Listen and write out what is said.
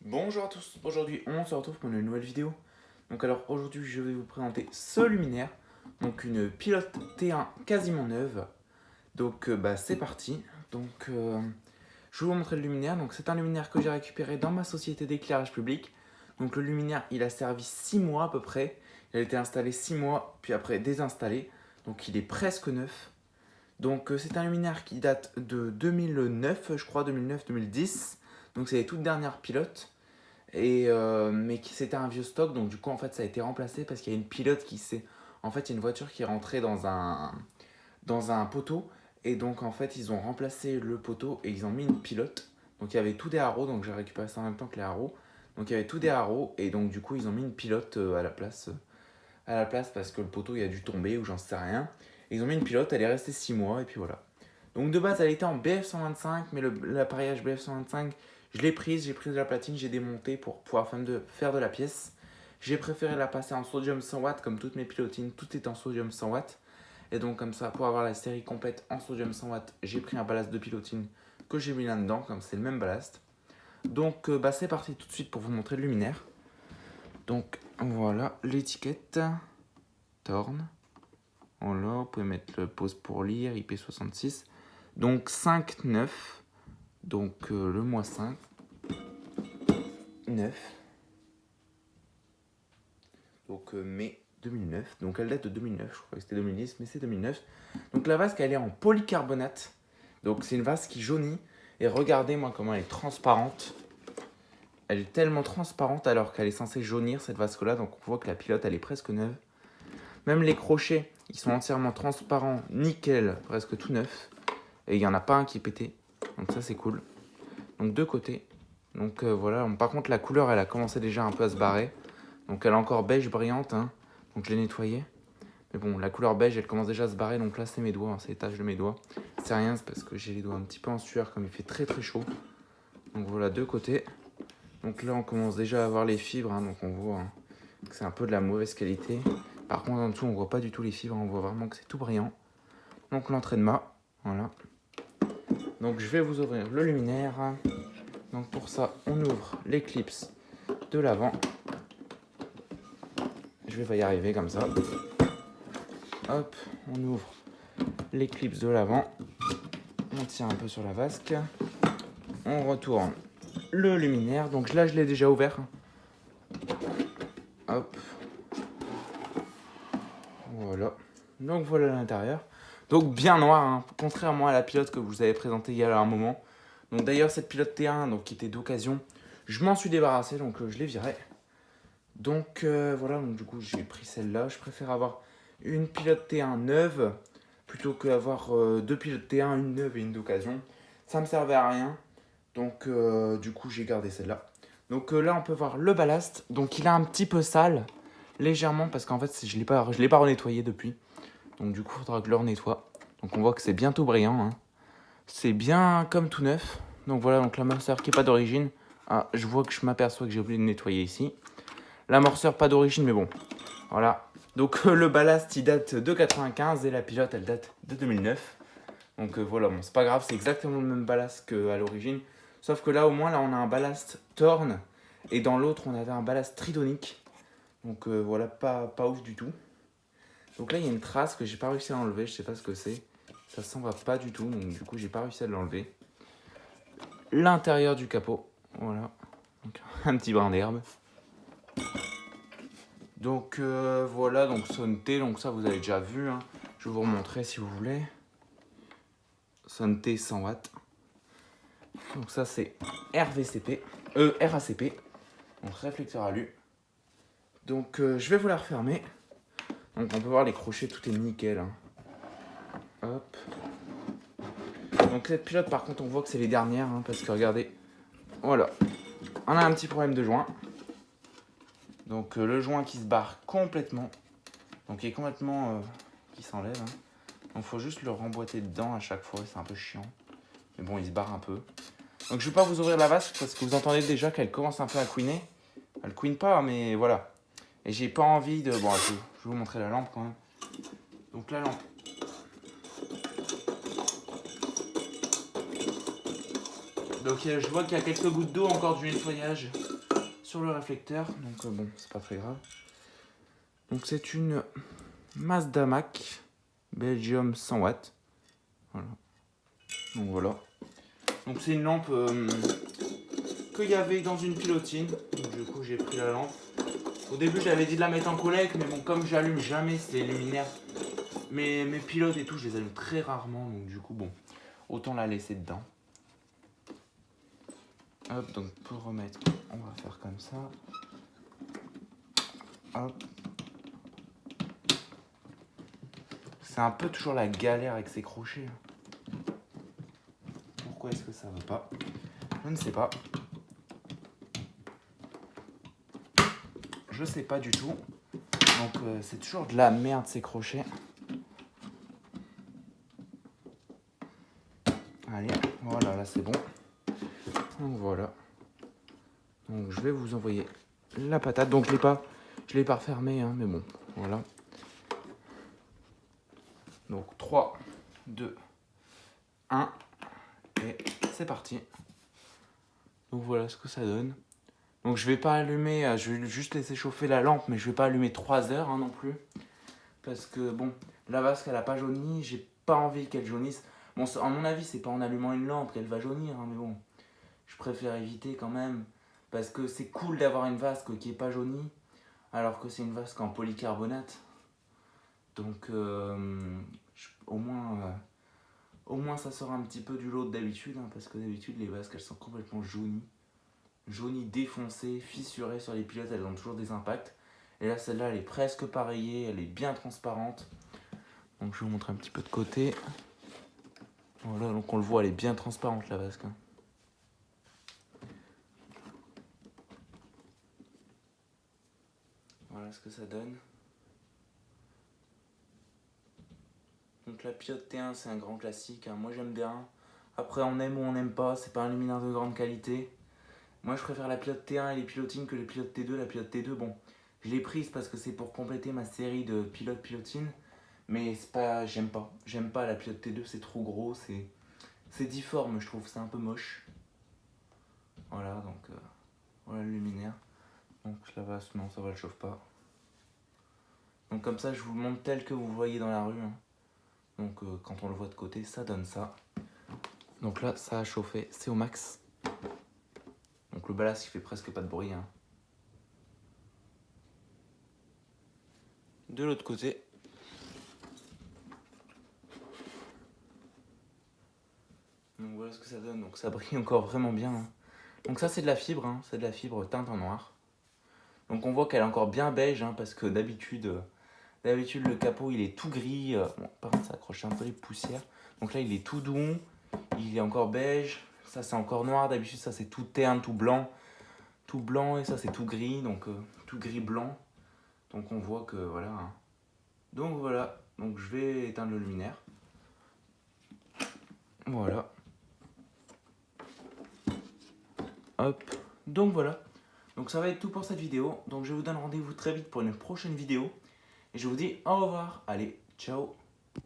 Bonjour à tous, aujourd'hui on se retrouve pour une nouvelle vidéo. Donc alors aujourd'hui je vais vous présenter ce luminaire, donc une pilote T1 quasiment neuve. Donc c'est parti. Je vais vous montrer le luminaire. Donc c'est un luminaire que j'ai récupéré dans ma société d'éclairage public. Donc le luminaire il a servi 6 mois à peu près. Il a été installé 6 mois puis après désinstallé. Donc il est presque neuf. Donc c'est un luminaire qui date de 2009 je crois, 2009-2010. Donc c'est les toutes dernières pilotes. Mais c'était un vieux stock, donc du coup en fait ça a été remplacé parce qu'il y a une pilote qui s'est... En fait il y a une voiture qui est rentrée dans un poteau, et donc en fait ils ont remplacé le poteau et ils ont mis une pilote. Donc il y avait tous des haro, donc j'ai récupéré ça en même temps que les haro. Donc il y avait tous des haro et donc du coup ils ont mis une pilote à la place parce que le poteau il a dû tomber ou j'en sais rien. Et ils ont mis une pilote, elle est restée 6 mois et puis voilà. Donc de base elle était en BF125, mais l'appareillage BF125 je l'ai prise, j'ai pris de la platine, j'ai démonté pour pouvoir faire de la pièce. J'ai préféré la passer en sodium 100 watts comme toutes mes pilotines, tout est en sodium 100 watts. Et donc comme ça, pour avoir la série complète en sodium 100 watts, j'ai pris un ballast de pilotine que j'ai mis là-dedans, comme c'est le même ballast. Donc c'est parti tout de suite pour vous montrer le luminaire. Donc voilà l'étiquette Thorn. Voilà, vous pouvez mettre le pause pour lire, IP66. Donc 5,9. Donc le mois 5. 9. Donc mai 2009. Donc elle date de 2009, je crois que c'était 2010, mais c'est 2009. Donc la vasque, elle est en polycarbonate. Donc c'est une vasque qui jaunit. Et regardez moi comment elle est transparente. Elle est tellement transparente alors qu'elle est censée jaunir cette vasque là. Donc on voit que la pilote elle est presque neuve. Même les crochets, ils sont entièrement transparents, nickel, presque tout neuf. Et il n'y en a pas un qui est pété. Donc ça c'est cool. Donc deux côtés. Donc voilà. Par contre la couleur elle a commencé déjà un peu à se barrer. Donc elle est encore beige brillante, hein. Donc je l'ai nettoyée. Mais bon, la couleur beige, elle commence déjà à se barrer, donc là c'est mes doigts, hein, c'est les taches de mes doigts. C'est rien, c'est parce que j'ai les doigts un petit peu en sueur comme il fait très très chaud. Donc voilà, deux côtés. Donc là on commence déjà à avoir les fibres, hein, donc on voit hein, que c'est un peu de la mauvaise qualité. Par contre en dessous on voit pas du tout les fibres, on voit vraiment que c'est tout brillant. Donc l'entrée de mât, voilà. Donc je vais vous ouvrir le luminaire. Donc pour ça, on ouvre l'éclipse de l'avant. Je vais pas y arriver comme ça. Hop, on ouvre l'éclipse de l'avant. On tire un peu sur la vasque. On retourne le luminaire. Donc là, je l'ai déjà ouvert. Hop. Voilà. Donc voilà l'intérieur. Donc bien noir, hein, contrairement à la pilote que vous avez présentée il y a un moment. Donc d'ailleurs, cette pilote T1, donc, qui était d'occasion, je m'en suis débarrassé, donc je l'ai virée. Donc voilà, donc du coup j'ai pris celle-là. Je préfère avoir une pilote T1 neuve plutôt qu'avoir deux pilotes T1, une neuve et une d'occasion. Ça me servait à rien. Donc du coup j'ai gardé celle-là. Donc là on peut voir le ballast. Donc il est un petit peu sale, légèrement, parce qu'en fait je l'ai pas renettoyé depuis. Donc du coup il faudra que je le renettoie. Donc on voit que c'est bien tout brillant, hein. C'est bien comme tout neuf. Donc voilà, donc l'amorceur qui n'est pas d'origine. Ah, je vois que je m'aperçois que j'ai oublié de nettoyer ici. L'amorceur pas d'origine, mais bon, voilà. Donc le ballast il date de 95 et la pilote elle date de 2009. Donc voilà, bon, c'est pas grave, c'est exactement le même ballast qu'à l'origine. Sauf que là au moins là on a un ballast Thorn et dans l'autre on avait un ballast Tridonic. Donc voilà, pas ouf du tout. Donc là il y a une trace que j'ai pas réussi à enlever, je sais pas ce que c'est. Ça s'en va pas du tout, donc du coup j'ai pas réussi à l'enlever. L'intérieur du capot, voilà. Donc, un petit brin d'herbe. Donc voilà, donc Sonté, donc ça vous avez déjà vu, hein. Je vais vous remontrer si vous voulez. Sonté 100 watts. Donc ça c'est RACP, donc réflecteur alu. Donc je vais vous la refermer. Donc on peut voir les crochets, tout est nickel, hein. Hop. Donc cette pilote par contre on voit que c'est les dernières, hein, parce que regardez, voilà, on a un petit problème de joint. Donc le joint qui se barre complètement. Donc il est complètement qui s'enlève, hein. Donc il faut juste le remboîter dedans à chaque fois, c'est un peu chiant. Mais bon, il se barre un peu. Donc je vais pas vous ouvrir la vasque parce que vous entendez déjà qu'elle commence un peu à couiner. Elle couine pas, mais voilà. Et j'ai pas envie de... Bon, je vais vous montrer la lampe quand même. Donc la lampe. Donc je vois qu'il y a quelques gouttes d'eau encore du nettoyage sur le réflecteur. Donc bon, c'est pas très grave. Donc c'est une Mazda Mac Belgium 100 watts. Voilà. Donc voilà. Donc c'est une lampe qu'il y avait dans une pilotine. Donc, du coup j'ai pris la lampe. Au début j'avais dit de la mettre en collègue, mais bon comme j'allume jamais ces luminaires, mes pilotes et tout je les allume très rarement, donc du coup bon, autant la laisser dedans. Hop, donc pour remettre, on va faire comme ça. Hop. C'est un peu toujours la galère avec ces crochets. Pourquoi est-ce que ça va pas? Je ne sais pas. Je sais pas du tout. Donc c'est toujours de la merde ces crochets. Allez, voilà, là c'est bon. Donc voilà. Donc je vais vous envoyer la patate. Donc je l'ai pas refermé, hein, mais bon, voilà. Donc 3, 2, 1, et c'est parti. Donc voilà ce que ça donne. Donc je vais pas allumer, je vais juste laisser chauffer la lampe, mais je vais pas allumer 3 heures hein, non plus. Parce que bon, la vasque elle a pas jauni, j'ai pas envie qu'elle jaunisse. Bon, à mon avis, c'est pas en allumant une lampe qu'elle va jaunir, hein, mais bon, je préfère éviter quand même. Parce que c'est cool d'avoir une vasque qui est pas jaunie, alors que c'est une vasque en polycarbonate. Donc au moins ça sort un petit peu du lot d'habitude, hein, parce que d'habitude les vasques elles sont complètement jaunies, défoncées, fissurées sur les pilotes, elles ont toujours des impacts. Et là celle-là elle est presque pareillée, elle est bien transparente. Donc je vais vous montrer un petit peu de côté. Voilà, donc on le voit, elle est bien transparente la vasque. Voilà ce que ça donne. Donc la pilote T1 c'est un grand classique, hein. Moi j'aime bien. Après on aime ou on n'aime pas, c'est pas un luminaire de grande qualité. Moi je préfère la pilote T1 et les pilotines que les pilotes T2. La pilote T2, bon, je l'ai prise parce que c'est pour compléter ma série de pilotines. Mais c'est pas, j'aime pas. J'aime pas la pilote T2, c'est trop gros, c'est difforme je trouve, c'est un peu moche. Voilà, donc voilà le luminaire. Donc la vasque, non ça va, le chauffe pas. Donc comme ça je vous le montre tel que vous le voyez dans la rue, hein. Donc quand on le voit de côté, ça donne ça. Donc là, ça a chauffé, c'est au max. Donc le ballast, il fait presque pas de bruit, hein. De l'autre côté. Donc voilà ce que ça donne. Donc ça brille encore vraiment bien, hein. Donc ça, c'est de la fibre, hein. C'est de la fibre teinte en noir. Donc on voit qu'elle est encore bien beige, hein, parce que d'habitude, le capot, il est tout gris. Bon, par contre, ça accroche un peu les poussières. Donc là, il est tout doux. Il est encore beige. Ça, c'est encore noir. D'habitude, ça, c'est tout terne, tout blanc. Tout blanc, et ça, c'est tout gris. Donc tout gris-blanc. Donc on voit que voilà, hein. Donc voilà, donc je vais éteindre le luminaire. Voilà. Hop. Donc voilà. Donc ça va être tout pour cette vidéo. Donc je vous donne rendez-vous très vite pour une prochaine vidéo. Et je vous dis au revoir. Allez, ciao.